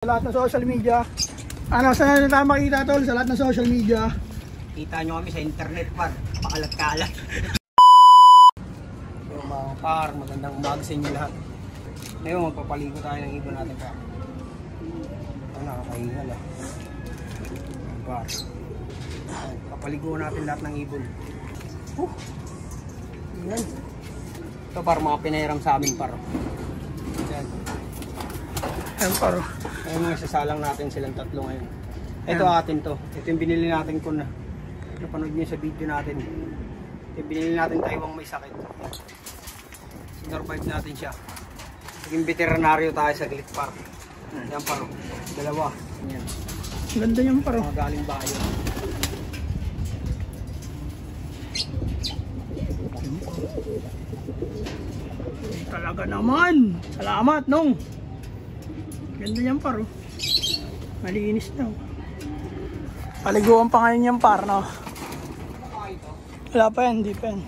Sa lahat ng social media. Ano, saan na tayo makita tol? Sa lahat ng social media. Kita nyo kami sa internet par. Pakalat-kalat. Yung mga par, magandang umaga sa inyo lahat. Ngayon magpapaligo tayo ng ibon natin par. Ito nakakahingal ah. Par. Papaligo natin lahat ng ibon. Yan. Ito par, mga pinahiram sa amin par. Yan. Ayan paro. Ngayon mga sasalang natin silang tatlo ngayon. Ito atin to. Ito yung binili natin ko na. Napanood niyo sa video natin. Ito yung binili natin Taiwang may sakit. Sinurvive natin siya. Naging veterinaryo tayo sa Glit Park. Yan paro. Dalawa. Yan. Ganda yung paro. Mga galing bayo. Talaga naman. Salamat nung. Ganda yan paro. Malinis na. Paliguan pa ngayon yung par, no? Wala pa yan, hindi pa yan.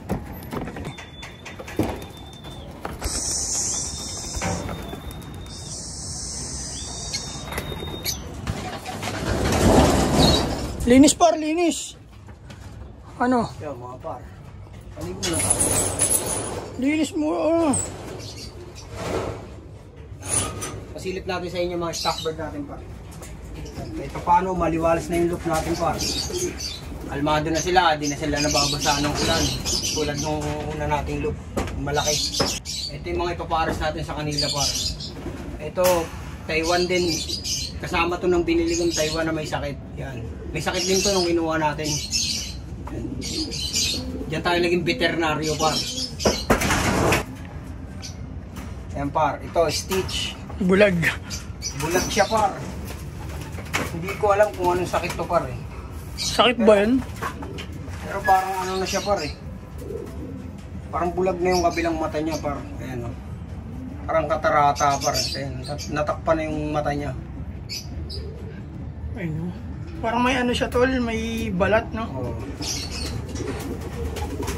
Linis par, linis. Ano? Yan mga par. Paligo na tayo. Linis mo, oh. Pasilip natin sa inyo mga stock bird natin par. Kahit paano maliwalas na yung look natin par. Almado na sila, di na sila nababasa ng ulan. Tulad nung una nating look, malaki. Ito yung mga ipaparas natin sa kanila par. Ito, Taiwan din. Kasama to ng binili kong Taiwan na may sakit. Yan. May sakit din to nung kinuha natin. Yan. Diyan tayo naging veterinaryo par. Yan par, ito Stitch. Bulag. Bulag siya par. Hindi ko alam kung anong sakit to par eh. Sakit ba yun? Pero parang ano na siya par eh. Parang bulag na yung kabilang mata niya par. Ayan o. Parang katarata par. Ayan, natakpan na yung mata niya. Ayun. Parang may ano siya tol, may balat no? Oo.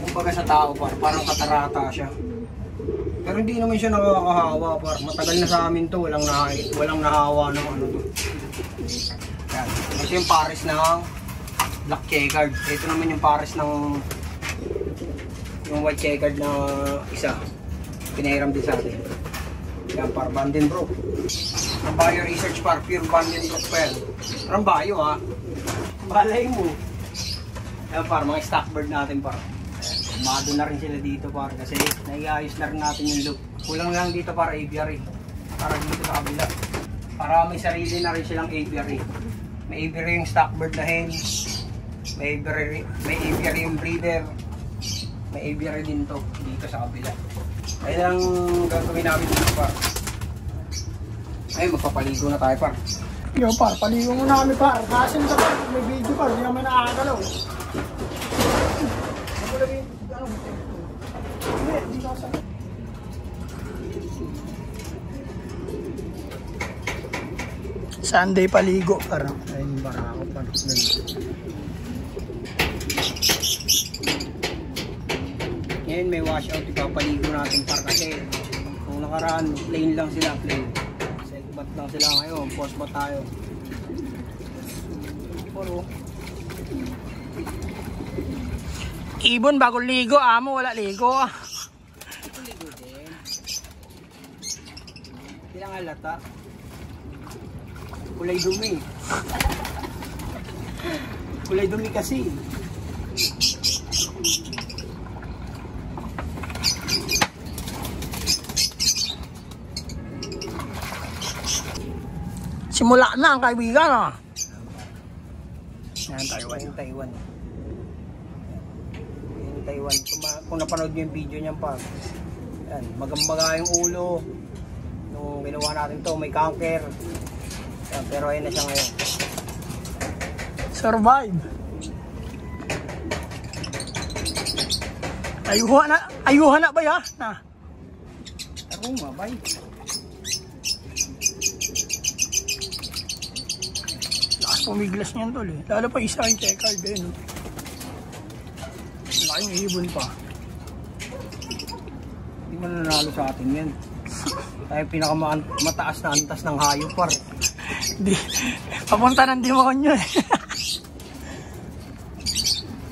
Kumbaga sa tao par, parang katarata siya. Pero hindi naman siya nakakahawa par. Matagal na sa amin to, walang nahawa ng ano to. Yan. Ito yung pares ng black checkered. Ito naman yung pares ng yung white checkered na isa. Pinahiram din sa atin. Yan par, Vandenbroek. Ang Bio Research par, pure Vandenbroek pa yan. Parang Bio ha. Balay mo. Yan par, mga stock bird natin par. Umado na rin sila dito par kasi naiayos na rin natin yung look. Kulang lang dito para aviary. Para dito sa kabila. Para may sarili na rin silang aviary. May aviary yung stock bird na hen. May aviary yung breeder. May aviary din to dito sa kabila. Ayun ang gagawin namin dito par. Ay magpapaligo na tayo par. Yo par, paligo muna kami par. Kasin ka par, may video par, hindi naman nakakagalaw. Sunday paligo parang ayun barako pa. Ngayon may washout ipapaligo natin par kasi kung nakaraan plain lang sila, plain. Self bath lang sila ngayon, post bath tayo. Puro Ibon bagong ligo, amo wala ligo. ligo din. Ilang halata. Kulay dumi. Kulay dumi kasi. Simula na ang kaibigan ah. Yan Taiwan. Taiwan. Kung napanood nyo yung video niyan pa. Yan, magambaga yung ulo. Nung ginawa natin to, may cancer. Yan, pero ayun na siya ngayon. Survive. Ayuhan na ba ya? Na. Aruma, bay. Lakas pumiglas niyan tol eh. Lalo pa isa yung checkered din. Laking ibon pa. Hindi mo nanalo sa atin yan. Tayo pinakamataas na antas ng hayop par. Di, papunta ng demonyo eh.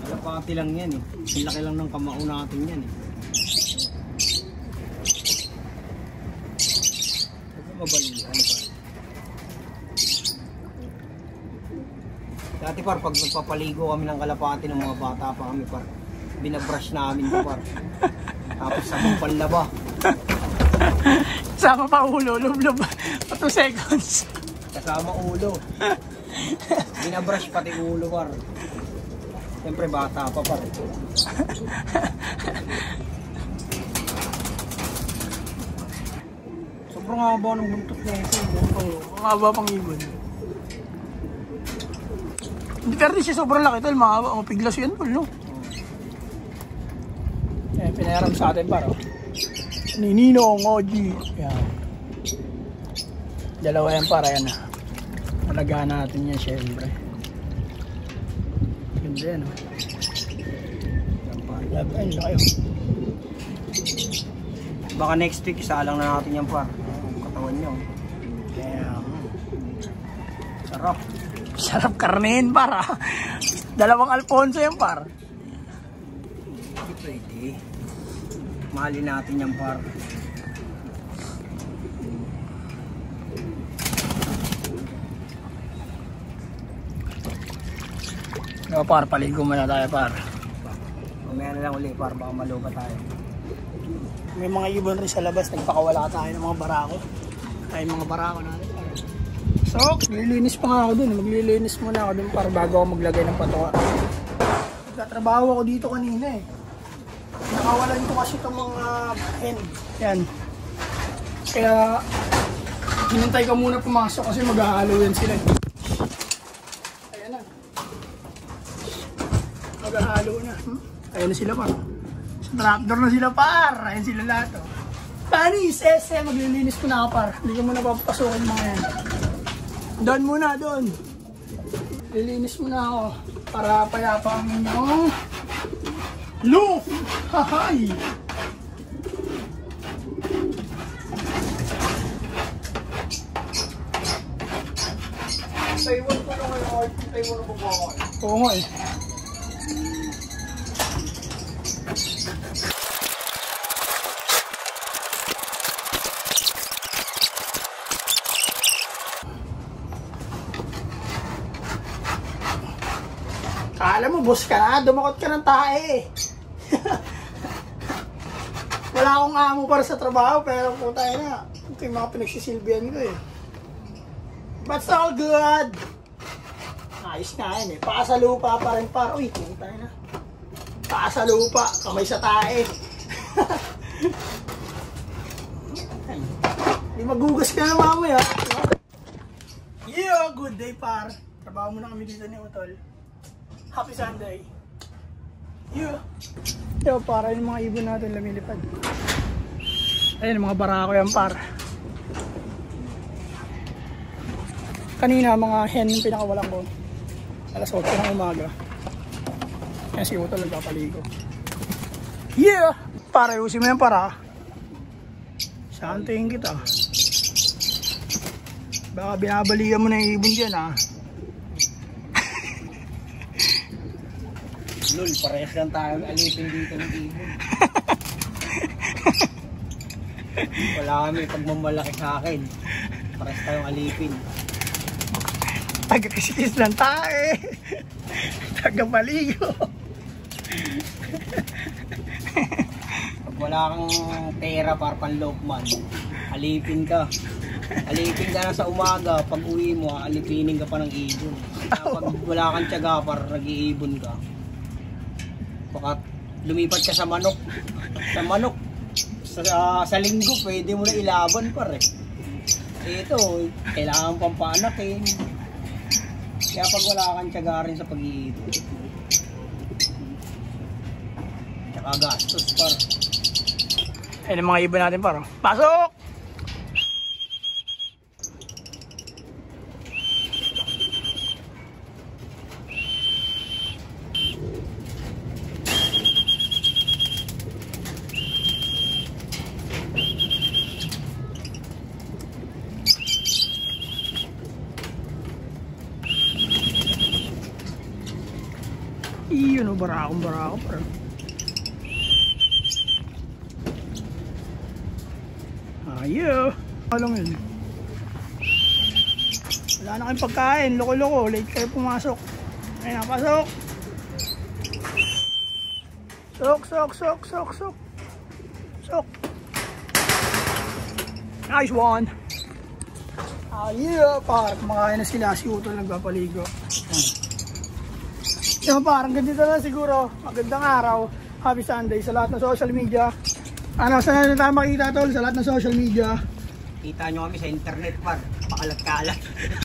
Kalapati lang yan eh. Ang laki lang ng kamao natin yan eh. Huwag mabali. Ano pa? Dati par, pag nagpapaligo kami ng kalapati ng mga bata pa kami par, binabrush namin ito par. Tapos sa mga panlaba. Sama pa ulo, lub-lub. 2 seconds. Kasama ulo. Binabrush pati ulo par. Siyempre bata pa par. Sobrang haba ng buntot na ito. Ang haba pang ibon. Hindi ka rin siya sobrang laki tol, mapiglas yan tol, no? Yan, pinayaram sa atin paro. Nininong, Oji. Yan. Dalawa yan para yan. Malagaan natin yan syempre. Ganda yan, oh. Ay, kayo. Baka next week isa lang na natin yan par. Katawan nyo. Damn. Sarap. Sarap karnehin para. Dalawang Alfonso yan par. Hindi pwede. Mahalin natin yan par. No, par, paligo muna tayo par. Mamaya na lang uli par, baka maluba tayo. May mga ibon rin sa labas, nagpakawala tayo ng mga barako. Ay mga barako natin. So, maglilinis pa nga ako dun. Maglilinis muna ako dun para bago ako maglagay ng patoka. Nagtatrabaho ako dito kanina eh. Nakawalan ko kasi itong mga hen. Yan. Kaya, hinintay ko muna pumasok kasi maghahalo yan sila. Ayan na. Maghahalo na. Ayan na sila par. Sa trapdoor na sila par. Ayan sila lahat oh. Panis, ese, maglilinis ko na ako par. Hindi ko muna papapasukin mga yan. Doon muna, doon. Lilinis muna ako para payapa ang inyong look. Hahay! Taiwan ko na ngayon. Taiwan ko po ako. Oo nga eh. Alam mo, boss ka na, dumakot ka ng tae. Wala akong amo para sa trabaho, pero kung tayo na, ito yung mga pinagsisilbihan ko eh. But it's all good. Ayos nga yan eh. Paa sa lupa pa rin par. Uy, kung tayo na. Paa sa lupa, kamay sa tae. Di magugas ka na mamaya. Yeah, good day par. Trabaho muna kami dito ni Utol. Happy Sunday. Yeah. Yo, para yung mga ibon natin lumilipad. Ayun, mga barako yan par. Kanina, mga hen yung pinakawalan ko. Alas 8 ng umaga. Yan si Utol nagpapaligo. Yeah! Para, ayusin mo yan para. Saan tingin kita? Baka binabaligan mo na yung ibon dyan ah. Lul, parehas lang tayo alipin dito ng ibon. Wala kami pagmamalaki sa akin. Parehas tayong alipin. Taga-kisikis lang tayo. Taga-maligo. Pag wala kang pera para panlokman, alipin ka. Alipin ka na sa umaga, pag uwi mo, alipinin ka pa ng ibon. Pag wala kang tiyaga para nag-iibon ka, baka lumipat ka sa manok. Sa manok, sa linggo, pwede mo na ilaban par eh. Ito, kailangan pang paanakin. Kaya pag wala kang tiyaga rin sa pag-iibon, tsaka gastos par. Ayun ang mga ibon natin par. Pasok! Iyon o, barako par. Ayo. Alam yun. Wala na kayong pagkain. Loko-loko. Late kayo pumasok. Ayun na, pasok. Sok. Nice one. Yeah, par. Kumakain na sila. Si Utol nagpapaligo. Yung parang ganito na siguro. Magandang araw. Happy Sunday sa lahat ng social media. Ano, saan na tayo makita, Tol? Sa lahat ng social media. Kita nyo kami sa internet par. Pakalat-kalat.